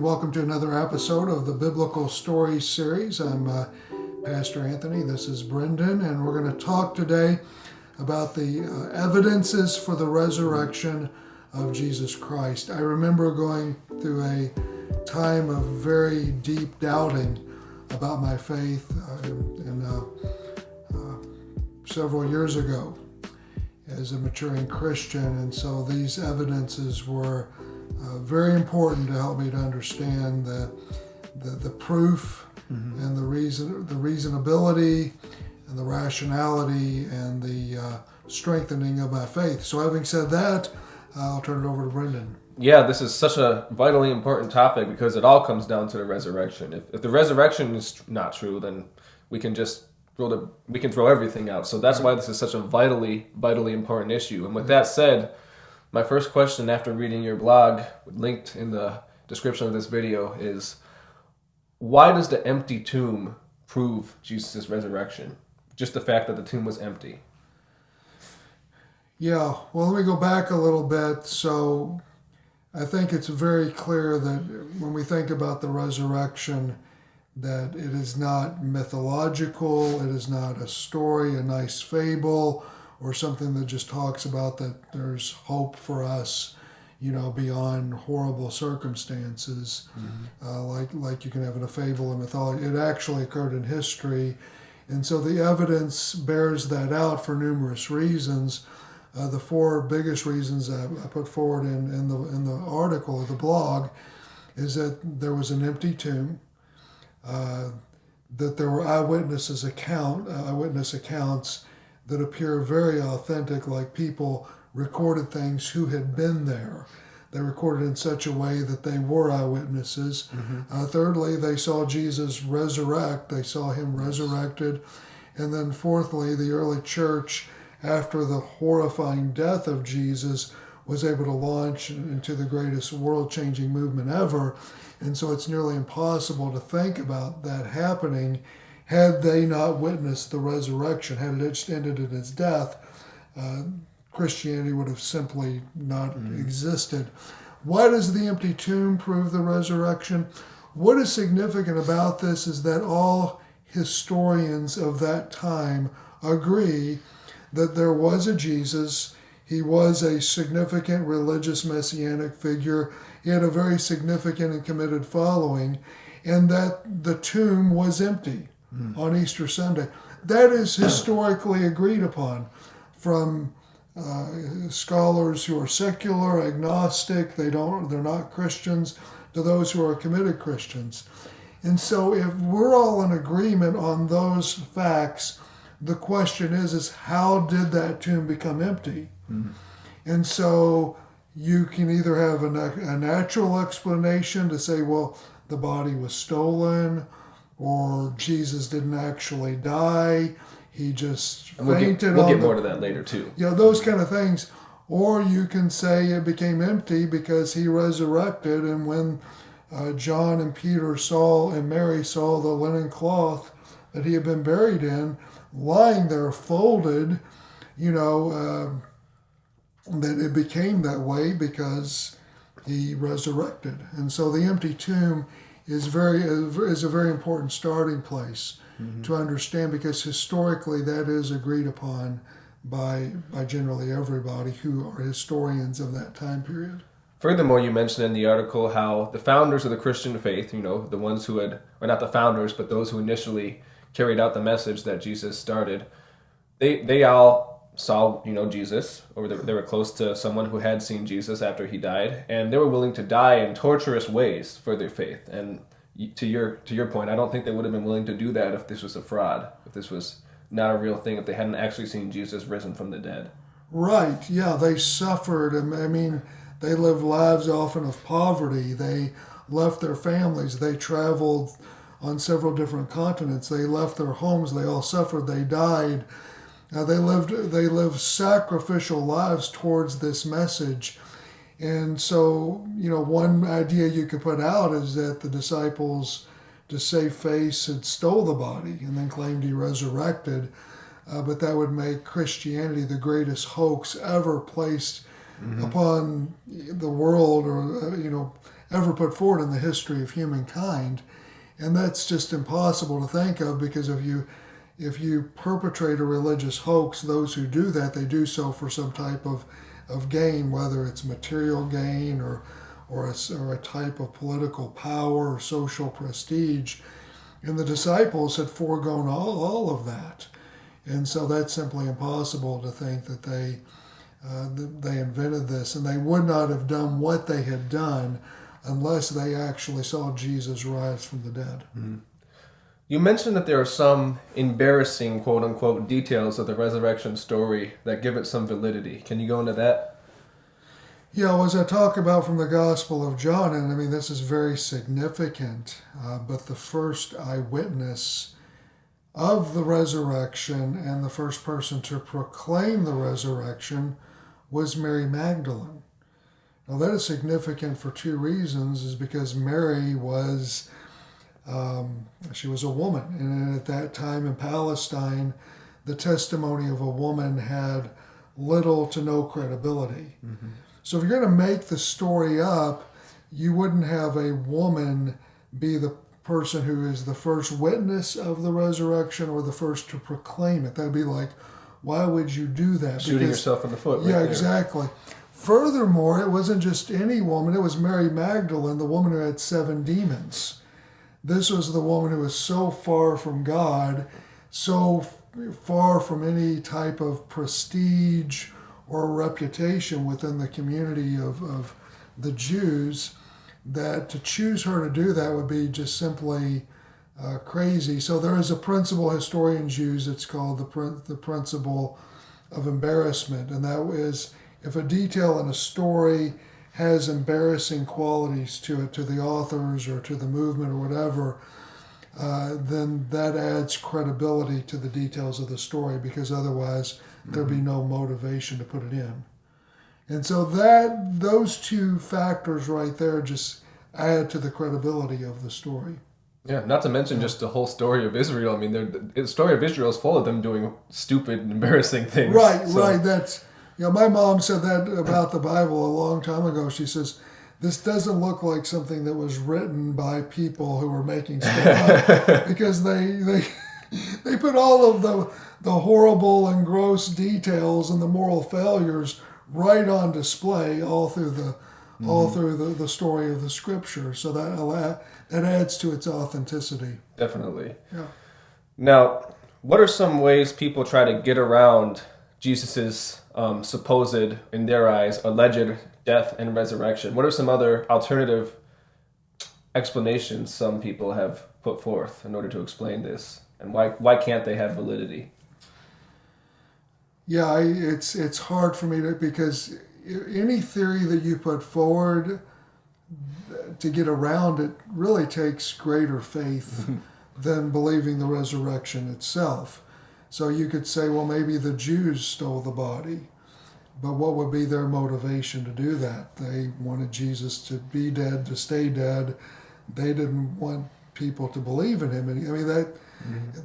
Welcome to another episode of the Biblical Stories series. I'm Pastor Anthony. This is Brendan, and we're going to talk today about the evidences for the resurrection of Jesus Christ. I remember going through a time of very deep doubting about my faith several years ago as a maturing Christian, and so these evidences were very important to help me to understand the proof and the reasonability and the rationality and the strengthening of my faith. So having said that, I'll turn it over to Brendan. Yeah, this is such a vitally important topic because it all comes down to the resurrection. If the resurrection is not true, then we can just throw everything out. So that's why this is such a vitally important issue. And with that said, my first question after reading your blog, linked in the description of this video, is why does the empty tomb prove Jesus' resurrection? Just the fact that the tomb was empty. Yeah, well, let me go back a little bit. So I think it's very clear that when we think about the resurrection, that it is not mythological, it is not a story, a nice fable, or something that just talks about that there's hope for us, beyond horrible circumstances, like you can have in a fable or mythology. It actually occurred in history, and so the evidence bears that out for numerous reasons. The four biggest reasons I put forward in the article or the blog is that there was an empty tomb, that there were eyewitness accounts that appear very authentic, like people recorded things who had been there. They recorded in such a way that they were eyewitnesses. Thirdly, they saw Jesus resurrect. They saw him resurrected. And then fourthly, the early church, after the horrifying death of Jesus, was able to launch into the greatest world-changing movement ever. And so it's nearly impossible to think about that happening had they not witnessed the resurrection. Had it just ended in his death, Christianity would have simply not existed. Why does the empty tomb prove the resurrection? What is significant about this is that all historians of that time agree that there was a Jesus. He was a significant religious messianic figure. He had a very significant and committed following, and that the tomb was empty on Easter Sunday. That is historically agreed upon from scholars who are secular, agnostic, they're not Christians, to those who are committed Christians. And so if we're all in agreement on those facts, the question is how did that tomb become empty? And so you can either have a natural explanation to say, well, the body was stolen, or Jesus didn't actually die, he just fainted. We'll get more to that later too. Those kind of things. Or you can say it became empty because he resurrected, and when John and Peter and Mary saw the linen cloth that he had been buried in, lying there folded, that it became that way because he resurrected. And so the empty tomb is a very important starting place to understand, because historically that is agreed upon by generally everybody who are historians of that time period. Furthermore, you mentioned in the article how the founders of the Christian faith, the ones who or not the founders, but those who initially carried out the message that Jesus started, they all saw, Jesus, or they were close to someone who had seen Jesus after he died, and they were willing to die in torturous ways for their faith. And to your point, I don't think they would have been willing to do that if this was a fraud, if this was not a real thing, if they hadn't actually seen Jesus risen from the dead. Right, yeah, they suffered. I mean, they lived lives often of poverty. They left their families. They traveled on several different continents. They left their homes. They all suffered. They died. They lived sacrificial lives towards this message. And so, one idea you could put out is that the disciples, to save face, had stole the body and then claimed he resurrected. But that would make Christianity the greatest hoax ever placed upon the world, or ever put forward in the history of humankind. And that's just impossible to think of, because if you perpetrate a religious hoax, those who do that, they do so for some type of gain, whether it's material gain or a type of political power or social prestige. And the disciples had foregone all of that. And so that's simply impossible to think that they invented this. And they would not have done what they had done unless they actually saw Jesus rise from the dead. Mm-hmm. You mentioned that there are some embarrassing, quote-unquote, details of the resurrection story that give it some validity. Can you go into that? Yeah, well, as I talk about from the Gospel of John, and I mean, this is very significant, but the first eyewitness of the resurrection and the first person to proclaim the resurrection was Mary Magdalene. Now, that is significant for two reasons, is because Mary was... she was a woman, and at that time in Palestine, the testimony of a woman had little to no credibility. Mm-hmm. So if you're going to make the story up, you wouldn't have a woman be the person who is the first witness of the resurrection or the first to proclaim it. That'd be like, why would you do that? Shooting yourself in the foot. Yeah, exactly. Furthermore, it wasn't just any woman. It was Mary Magdalene, the woman who had 7 demons. This was the woman who was so far from God, so far from any type of prestige or reputation within the community of the Jews, that to choose her to do that would be just simply crazy. So there is a principle historians use. It's called the principle of embarrassment, and that is, if a detail in a story has embarrassing qualities to it, to the authors or to the movement or whatever, then that adds credibility to the details of the story, because otherwise there'd be no motivation to put it in. And so those two factors right there just add to the credibility of the story. Yeah, not to mention just the whole story of Israel. I mean, the story of Israel is full of them doing stupid, embarrassing things. Right. That's... my mom said that about the Bible a long time ago. She says, this doesn't look like something that was written by people who were making stuff up, because they put all of the horrible and gross details and the moral failures right on display all through the story of the Scripture. So that adds to its authenticity. Definitely. Yeah. Now, what are some ways people try to get around Jesus's supposed, in their eyes, alleged death and resurrection? What are some other alternative explanations some people have put forth in order to explain this? And why can't they have validity? Yeah, it's hard for me to, because any theory that you put forward, to get around it really takes greater faith than believing the resurrection itself. So you could say, well, maybe the Jews stole the body, but what would be their motivation to do that? They wanted Jesus to be dead, to stay dead. They didn't want people to believe in him. And I mean,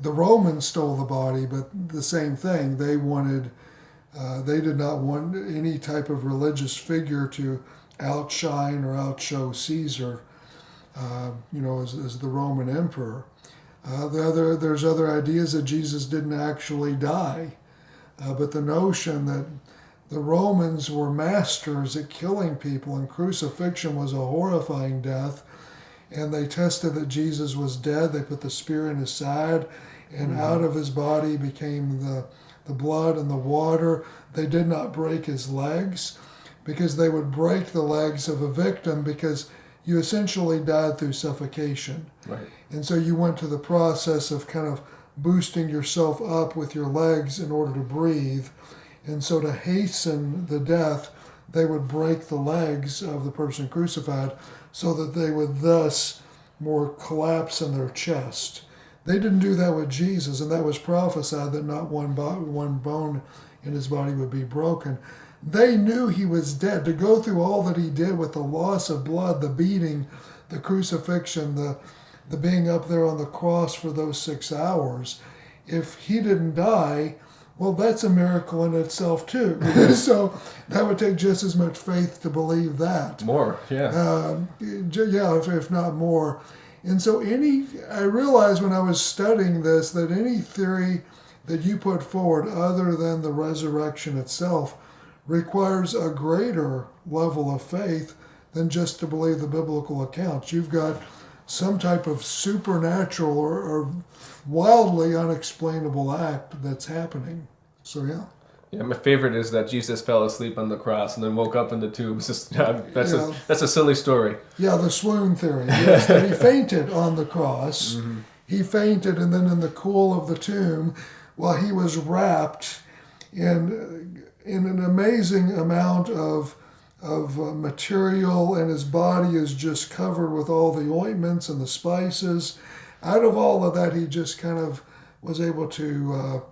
the Romans stole the body, but the same thing. They did not want any type of religious figure to outshine or outshow Caesar, as the Roman emperor. There's other ideas that Jesus didn't actually die, but the notion that the Romans were masters at killing people, and crucifixion was a horrifying death, and they tested that Jesus was dead. They put the spear in his side, and out of his body became the blood and the water. They did not break his legs, because they would break the legs of a victim, because you essentially died through suffocation. Right. And so you went to the process of kind of boosting yourself up with your legs in order to breathe. And so to hasten the death, they would break the legs of the person crucified so that they would thus more collapse in their chest. They didn't do that with Jesus, and that was prophesied that not one bone in his body would be broken. They knew he was dead. To go through all that he did with the loss of blood, the beating, the crucifixion, the being up there on the cross for those 6 hours, if he didn't die, Well, that's a miracle in itself too. So that would take just as much faith to believe that. More, yeah. Yeah, if not more. And so I realized when I was studying this that any theory that you put forward other than the resurrection itself requires a greater level of faith than just to believe the biblical accounts. You've got some type of supernatural or wildly unexplainable act that's happening. So, yeah. Yeah, my favorite is that Jesus fell asleep on the cross and then woke up in the tomb. It's just, that's a silly story. Yeah, the swoon theory. Yes, that he fainted on the cross. Mm-hmm. He fainted, and then in the cool of the tomb, while he was wrapped in an amazing amount of material, and his body is just covered with all the ointments and the spices. Out of all of that, he just kind of was able to,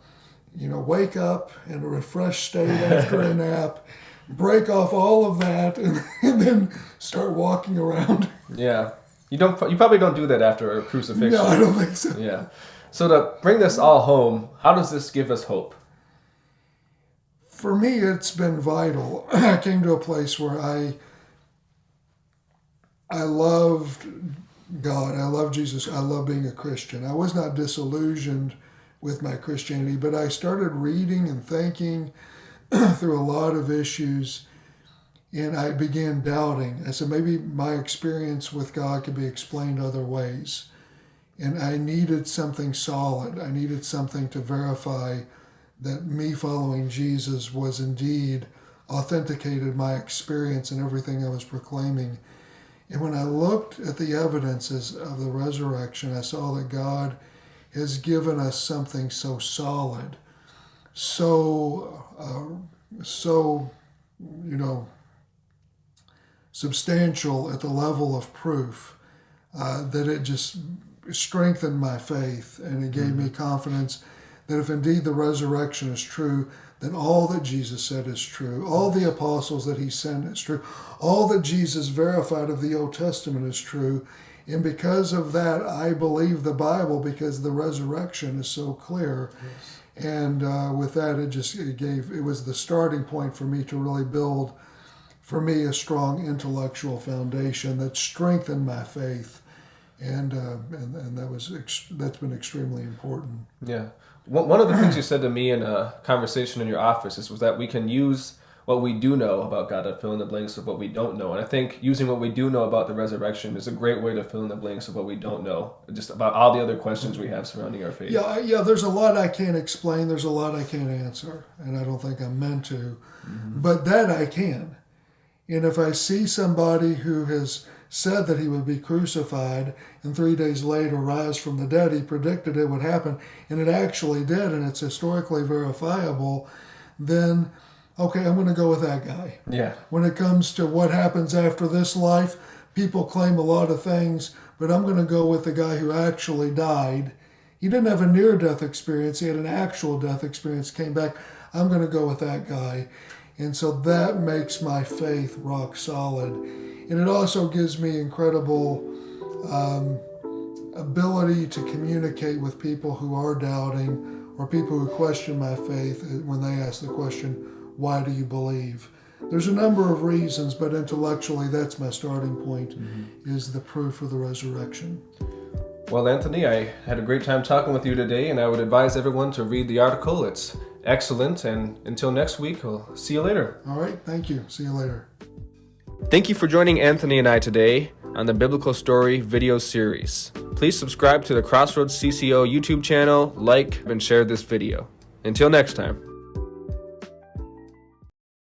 wake up in a refreshed state after a nap, break off all of that, and then start walking around. Yeah. You probably don't do that after a crucifixion. No, I don't think so. Yeah. So to bring this all home, how does this give us hope? For me, it's been vital. I came to a place where I loved God. I love Jesus. I love being a Christian. I was not disillusioned with my Christianity, but I started reading and thinking through a lot of issues, and I began doubting. I said, maybe my experience with God could be explained other ways. And I needed something solid. I needed something to verify that me following Jesus was indeed authenticated my experience and everything I was proclaiming. And when I looked at the evidences of the resurrection, I saw that God has given us something so solid, so substantial at the level of proof, that it just strengthened my faith, and it gave me confidence that if indeed the resurrection is true, then all that Jesus said is true. All the apostles that he sent is true. All that Jesus verified of the Old Testament is true. And because of that, I believe the Bible, because the resurrection is so clear. Yes. And with that, it was the starting point for me to really build, for me, a strong intellectual foundation that strengthened my faith. And that's been extremely important. Yeah. One of the things you said to me in a conversation in your office was that we can use what we do know about God to fill in the blanks of what we don't know. And I think using what we do know about the resurrection is a great way to fill in the blanks of what we don't know, just about all the other questions we have surrounding our faith. Yeah. There's a lot I can't explain. There's a lot I can't answer, and I don't think I'm meant to. Mm-hmm. But that I can. And if I see somebody who has said that he would be crucified and 3 days later rise from the dead, he predicted it would happen, and it actually did, and it's historically verifiable, then, okay, I'm going to go with that guy. Yeah. When it comes to what happens after this life, people claim a lot of things, but I'm going to go with the guy who actually died. He didn't have a near-death experience. He had an actual death experience, came back. I'm going to go with that guy. And so that makes my faith rock solid. And it also gives me incredible ability to communicate with people who are doubting or people who question my faith when they ask the question, why do you believe? There's a number of reasons, but intellectually that's my starting point, is the proof of the resurrection. Well, Anthony, I had a great time talking with you today, and I would advise everyone to read the article. It's excellent, and until next week, we'll see you later. All right, thank you. See you later. Thank you for joining Anthony and I today on the Biblical Story video series. Please subscribe to the Crossroads CCO YouTube channel, like, and share this video. Until next time.